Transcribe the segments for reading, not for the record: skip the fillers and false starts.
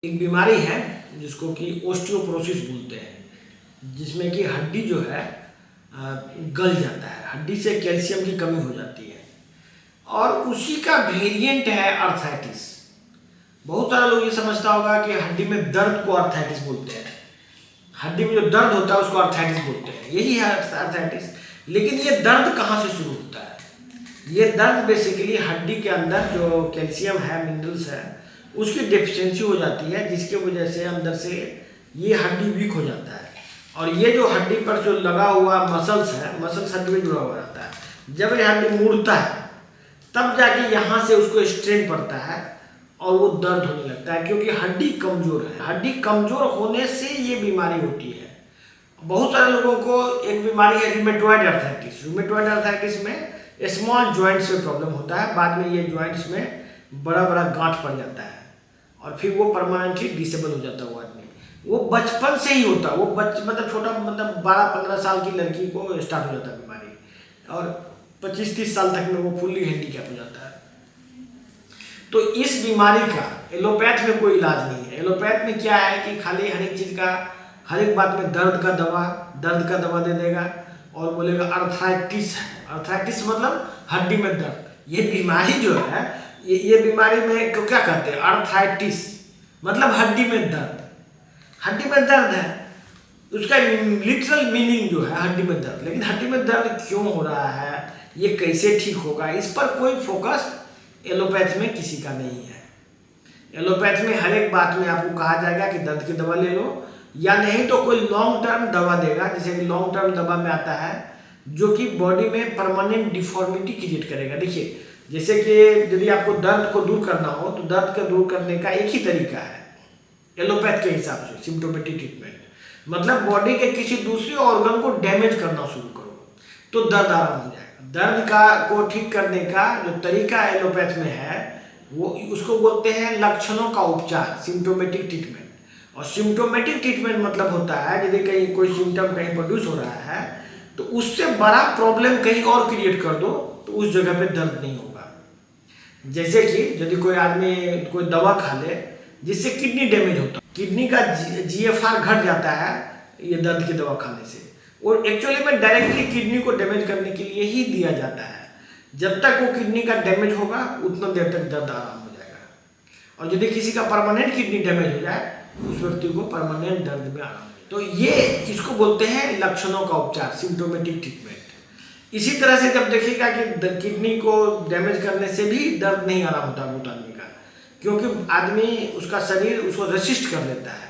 एक बीमारी है जिसको कि ओस्टियोपोरोसिस बोलते हैं, जिसमें कि हड्डी जो है गल जाता है, हड्डी से कैल्शियम की कमी हो जाती है और उसी का वेरिएंट है अर्थराइटिस। बहुत सारे लोग ये समझता होगा कि हड्डी में दर्द को अर्थराइटिस बोलते हैं, हड्डी में जो दर्द होता है उसको अर्थराइटिस बोलते हैं, यही है अर्थराइटिस। लेकिन ये दर्द कहाँ से शुरू होता है? ये दर्द बेसिकली हड्डी के अंदर जो कैल्शियम है, मिनरल्स है, उसकी डेफिशिएंसी हो जाती है, जिसके वजह से अंदर से ये हड्डी वीक हो जाता है। और ये जो हड्डी पर जो लगा हुआ मसल्स है, मसल्स हड्डी में जुड़ा हुआ रहता है। जब ये हड्डी मुड़ता है तब जाके यहाँ से उसको स्ट्रेन पड़ता है और वो दर्द होने लगता है, क्योंकि हड्डी कमज़ोर है। हड्डी कमज़ोर होने से ये बीमारी होती है। बहुत सारे लोगों को एक बीमारी है रूमेटॉइड अर्थराइटिस। रूमेटॉइड अर्थराइटिस में स्मॉल जॉइंट्स में प्रॉब्लम होता है, बाद में ये जॉइंट्स में बड़ा बड़ा गांठ पड़ जाता है और फिर वो परमानेंटली डिसेबल हो जाता है वो आदमी। वो बचपन से ही होता है, वो मतलब छोटा 12-15 साल की लड़की को स्टार्ट हो जाता है बीमारी और 25-30 साल तक में वो फुल्ली हैंडीकैप हो जाता है। तो इस बीमारी का एलोपैथ में कोई इलाज नहीं है। एलोपैथ में क्या है कि खाली हर एक चीज़ का, हर एक बात में दर्द का दवा दे देगा और बोलेगा अर्थराइटिस है। अर्थराइटिस मतलब हड्डी में दर्द। ये बीमारी जो है, ये बीमारी में क्या कहते हैं? अर्थराइटिस मतलब हड्डी में दर्द। हड्डी में दर्द है, उसका लिटरल मीनिंग जो है हड्डी में दर्द। लेकिन हड्डी में दर्द क्यों हो रहा है, ये कैसे ठीक होगा, इस पर कोई फोकस एलोपैथ में किसी का नहीं है। एलोपैथ में हर एक बात में आपको कहा जाएगा कि दर्द की दवा ले लो, या नहीं तो कोई लॉन्ग टर्म दवा देगा। जैसे कि लॉन्ग टर्म दवा में आता है जो कि बॉडी में परमानेंट डिफॉर्मिटी क्रिएट करेगा। देखिए, जैसे कि यदि आपको दर्द को दूर करना हो तो दर्द को दूर करने का एक ही तरीका है एलोपैथ के हिसाब से, सिम्प्टोमेटिक ट्रीटमेंट। मतलब बॉडी के किसी दूसरे ऑर्गन को डैमेज करना शुरू करो तो दर्द आराम हो जाएगा। दर्द को ठीक करने का जो तरीका एलोपैथ में है वो उसको बोलते हैं लक्षणों का उपचार, सिम्प्टोमेटिक ट्रीटमेंट। और सिम्प्टोमेटिक ट्रीटमेंट मतलब होता है यदि कहीं कोई सिम्टम कहीं प्रोड्यूस हो रहा है तो उससे बड़ा प्रॉब्लम कहीं और क्रिएट कर दो तो उस जगह पे दर्द नहीं होगा। जैसे कि यदि कोई आदमी कोई दवा खा ले जिससे किडनी डैमेज होता है, किडनी का GFR घट जाता है ये दर्द की दवा खाने से, और एक्चुअली में डायरेक्टली किडनी को डैमेज करने के लिए ही दिया जाता है। जब तक वो किडनी का डैमेज होगा उतना देर तक दर्द आराम हो जाएगा। और यदि किसी का परमानेंट किडनी डैमेज हो जाए उस व्यक्ति को परमानेंट दर्द में आराम। तो ये इसको बोलते हैं लक्षणों का उपचार, सिम्प्टोमेटिक ट्रीटमेंट। इसी तरह से जब देखिएगा कि किडनी को डैमेज करने से भी दर्द नहीं आराम होता बहुत आदमी का, क्योंकि आदमी उसका शरीर उसको रेसिस्ट कर लेता है,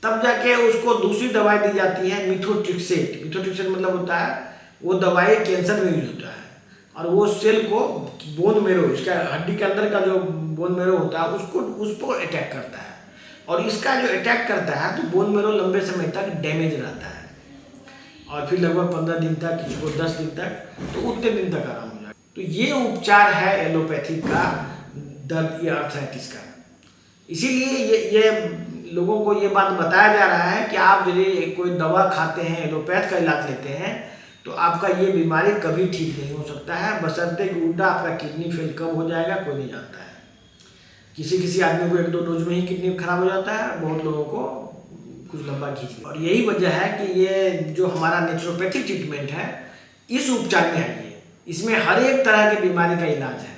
तब जाके उसको दूसरी दवाई दी जाती है मिथोट्रिक्सेट। मिथोट्रिक्सेट मतलब होता है वो दवाई कैंसर में यूज होता है और वो सेल को बोन मेरो, इसका हड्डी के अंदर का जो बोन मेरो होता है उस पर अटैक करता है। और इसका जो अटैक करता है तो बोन मेरो लंबे समय तक डैमेज रहता है और फिर लगभग 15 दिन तक, किसी को 10 दिन तक, तो उतने दिन तक आराम हो जाएगा। तो ये उपचार है एलोपैथिक का दर्द या अर्थराइटिस का। इसीलिए ये लोगों को ये बात बताया जा रहा है कि आप यदि कोई दवा खाते हैं, एलोपैथ का इलाज लेते हैं, तो आपका ये बीमारी कभी ठीक नहीं हो सकता है, बशर्ते कि उल्टा आपका किडनी फेल कब हो जाएगा कोई नहीं जानता है। किसी आदमी को 1-2 डोज में ही किडनी खराब हो जाता है, बहुत लोगों को कुछ लंबा खींच। और यही वजह है कि ये जो हमारा नेचुरोपैथिक ट्रीटमेंट है इस उपचार में है। इसमें हर एक तरह की बीमारी का इलाज है,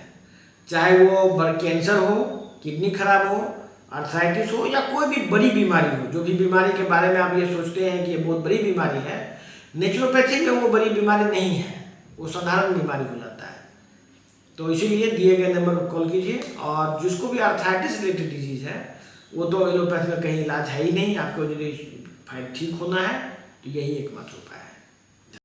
चाहे वो कैंसर हो, किडनी खराब हो, अर्थराइटिस हो या कोई भी बड़ी बीमारी हो। जो भी बीमारी के बारे में आप ये सोचते हैं कि ये बहुत बड़ी बीमारी है, नेचुरोपैथी में वो बड़ी बीमारी नहीं है, वो साधारण बीमारी हो जाता है। तो इसीलिए दिए गए नंबर पर कॉल कीजिए। और जिसको भी अर्थराइटिस रिलेटेड डिजीज़ है वो तो एलोपैथ में कहीं इलाज है ही नहीं। आपको यदि ठीक होना है तो यही एकमात्र उपाय है।